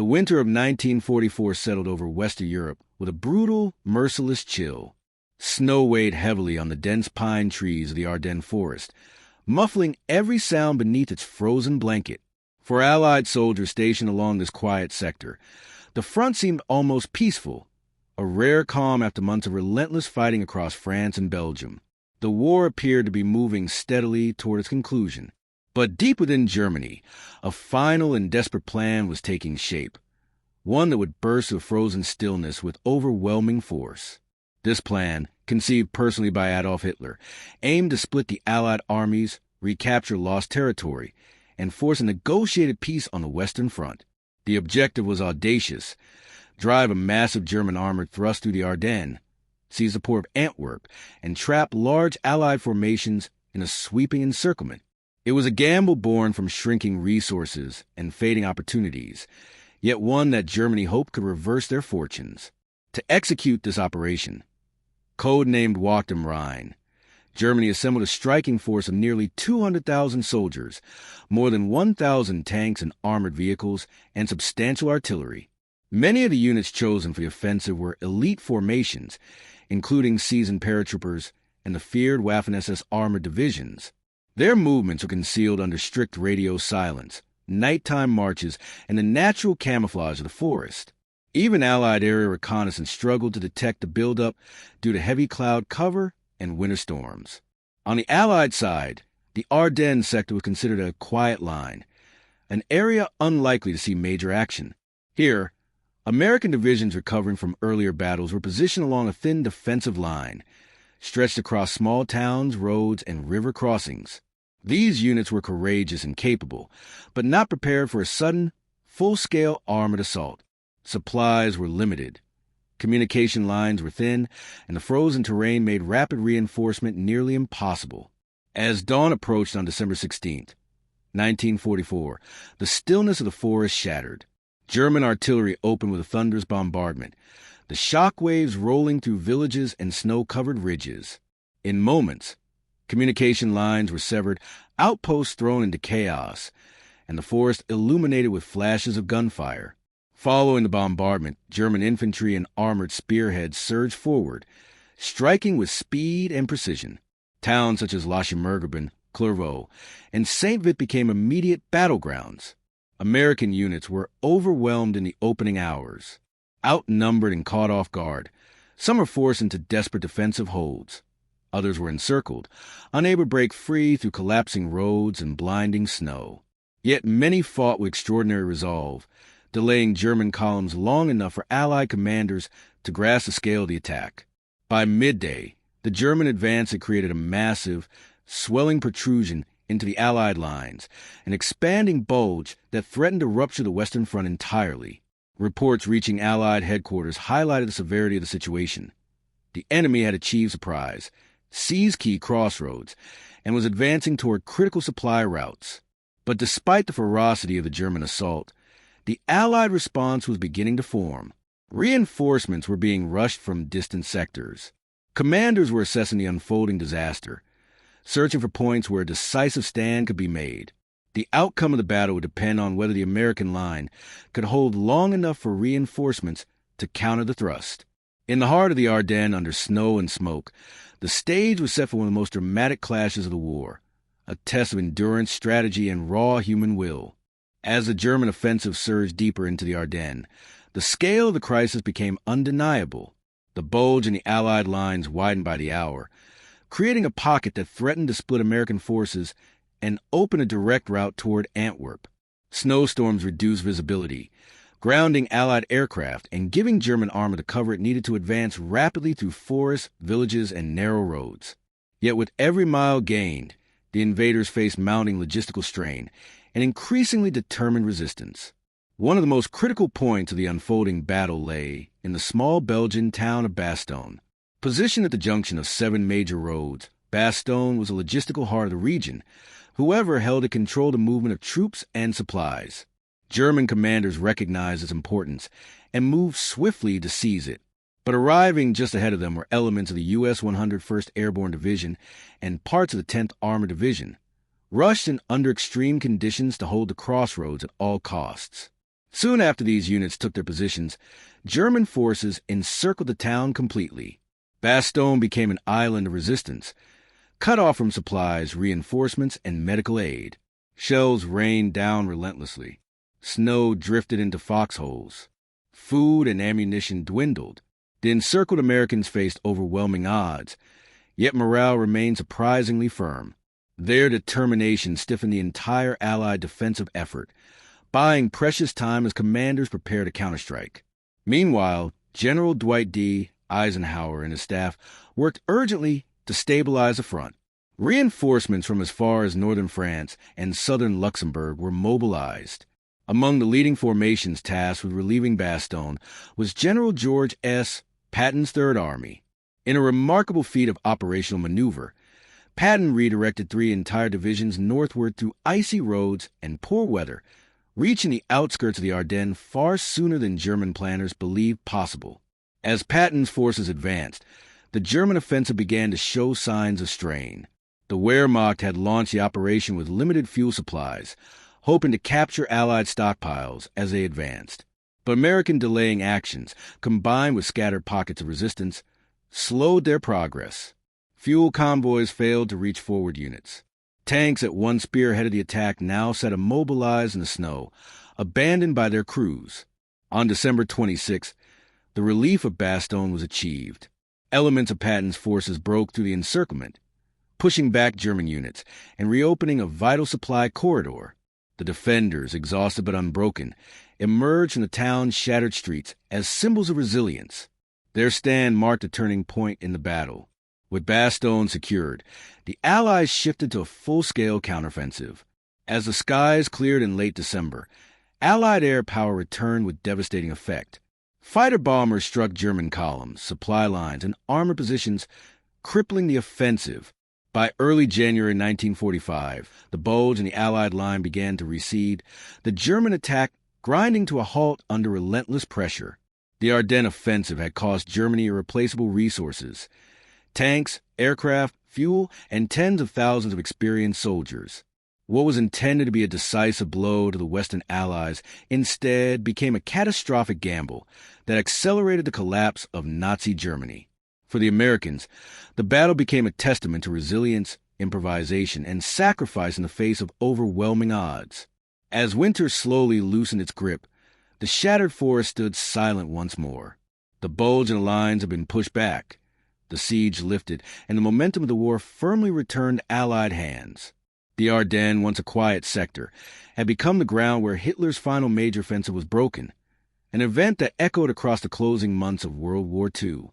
The winter of 1944 settled over Western Europe with a brutal, merciless chill. Snow weighed heavily on the dense pine trees of the Ardennes forest, muffling every sound beneath its frozen blanket. For Allied soldiers stationed along this quiet sector, the front seemed almost peaceful, a rare calm after months of relentless fighting across France and Belgium. The war appeared to be moving steadily toward its conclusion. But deep within Germany, a final and desperate plan was taking shape, one that would burst the frozen stillness with overwhelming force. This plan, conceived personally by Adolf Hitler, aimed to split the Allied armies, recapture lost territory, and force a negotiated peace on the Western Front. The objective was audacious: drive a massive German armored thrust through the Ardennes, seize the port of Antwerp, and trap large Allied formations in a sweeping encirclement. It was a gamble born from shrinking resources and fading opportunities, yet one that Germany hoped could reverse their fortunes. To execute this operation, codenamed Wacht am Rhein, Germany assembled a striking force of nearly 200,000 soldiers, more than 1,000 tanks and armored vehicles, and substantial artillery. Many of the units chosen for the offensive were elite formations, including seasoned paratroopers and the feared Waffen-SS armored divisions. Their movements were concealed under strict radio silence, nighttime marches, and the natural camouflage of the forest. Even Allied area reconnaissance struggled to detect the buildup due to heavy cloud cover and winter storms. On the Allied side, the Ardennes sector was considered a quiet line, an area unlikely to see major action. Here, American divisions recovering from earlier battles were positioned along a thin defensive line, stretched across small towns, roads, and river crossings. These units were courageous and capable, but not prepared for a sudden, full-scale armored assault. Supplies were limited. Communication lines were thin, and the frozen terrain made rapid reinforcement nearly impossible. As dawn approached on December 16th, 1944, the stillness of the forest shattered. German artillery opened with a thunderous bombardment, the shock waves rolling through villages and snow-covered ridges. In moments, communication lines were severed, outposts thrown into chaos, and the forest illuminated with flashes of gunfire. Following the bombardment, German infantry and armored spearheads surged forward, striking with speed and precision. Towns such as Lachmergeben, Clairvaux, and Saint-Vit became immediate battlegrounds. American units were overwhelmed in the opening hours. Outnumbered and caught off guard, some were forced into desperate defensive holds. Others were encircled, unable to break free through collapsing roads and blinding snow. Yet many fought with extraordinary resolve, delaying German columns long enough for Allied commanders to grasp the scale of the attack. By midday, the German advance had created a massive, swelling protrusion into the Allied lines, an expanding bulge that threatened to rupture the Western Front entirely. Reports reaching Allied headquarters highlighted the severity of the situation. The enemy had achieved surprise, seized key crossroads, and was advancing toward critical supply routes. But despite the ferocity of the German assault, the Allied response was beginning to form. Reinforcements were being rushed from distant sectors. Commanders were assessing the unfolding disaster, searching for points where a decisive stand could be made. The outcome of the battle would depend on whether the American line could hold long enough for reinforcements to counter the thrust. In the heart of the Ardennes, under snow and smoke, the stage was set for one of the most dramatic clashes of the war, a test of endurance, strategy, and raw human will. As the German offensive surged deeper into the Ardennes, the scale of the crisis became undeniable. The bulge in the Allied lines widened by the hour, creating a pocket that threatened to split American forces and open a direct route toward Antwerp. Snowstorms reduced visibility, grounding Allied aircraft and giving German armor the cover it needed to advance rapidly through forests, villages, and narrow roads. Yet with every mile gained, the invaders faced mounting logistical strain and increasingly determined resistance. One of the most critical points of the unfolding battle lay in the small Belgian town of Bastogne. Positioned at the junction of 7 major roads, Bastogne was a logistical heart of the region. Whoever held it controlled the movement of troops and supplies. German commanders recognized its importance and moved swiftly to seize it. But arriving just ahead of them were elements of the U.S. 101st Airborne Division and parts of the 10th Armored Division, rushed in under extreme conditions to hold the crossroads at all costs. Soon after these units took their positions, German forces encircled the town completely. Bastogne became an island of resistance, cut off from supplies, reinforcements, and medical aid. Shells rained down relentlessly. Snow drifted into foxholes. Food and ammunition dwindled. The encircled Americans faced overwhelming odds, yet morale remained surprisingly firm. Their determination stiffened the entire Allied defensive effort, buying precious time as commanders prepared a counterstrike. Meanwhile, General Dwight D. Eisenhower and his staff worked urgently to stabilize the front. Reinforcements from as far as northern France and southern Luxembourg were mobilized. Among the leading formations tasked with relieving Bastogne was General George S. Patton's Third Army. In a remarkable feat of operational maneuver, Patton redirected 3 entire divisions northward through icy roads and poor weather, reaching the outskirts of the Ardennes far sooner than German planners believed possible. As Patton's forces advanced, the German offensive began to show signs of strain. The Wehrmacht had launched the operation with limited fuel supplies, hoping to capture Allied stockpiles as they advanced. But American delaying actions, combined with scattered pockets of resistance, slowed their progress. Fuel convoys failed to reach forward units. Tanks that once spearheaded the attack now sat immobilized in the snow, abandoned by their crews. On December 26, the relief of Bastogne was achieved. Elements of Patton's forces broke through the encirclement, pushing back German units and reopening a vital supply corridor. The defenders, exhausted but unbroken, emerged from the town's shattered streets as symbols of resilience. Their stand marked a turning point in the battle. With Bastogne secured, the Allies shifted to a full-scale counteroffensive. As the skies cleared in late December, Allied air power returned with devastating effect. Fighter bombers struck German columns, supply lines, and armor positions, crippling the offensive. By early January 1945, the Bulge and the Allied line began to recede, the German attack grinding to a halt under relentless pressure. The Ardennes offensive had cost Germany irreplaceable resources: tanks, aircraft, fuel, and tens of thousands of experienced soldiers. What was intended to be a decisive blow to the Western Allies instead became a catastrophic gamble that accelerated the collapse of Nazi Germany. For the Americans, the battle became a testament to resilience, improvisation, and sacrifice in the face of overwhelming odds. As winter slowly loosened its grip, the shattered forest stood silent once more. The Bulge and the lines had been pushed back. The siege lifted, and the momentum of the war firmly returned to Allied hands. The Ardennes, once a quiet sector, had become the ground where Hitler's final major offensive was broken, an event that echoed across the closing months of World War II.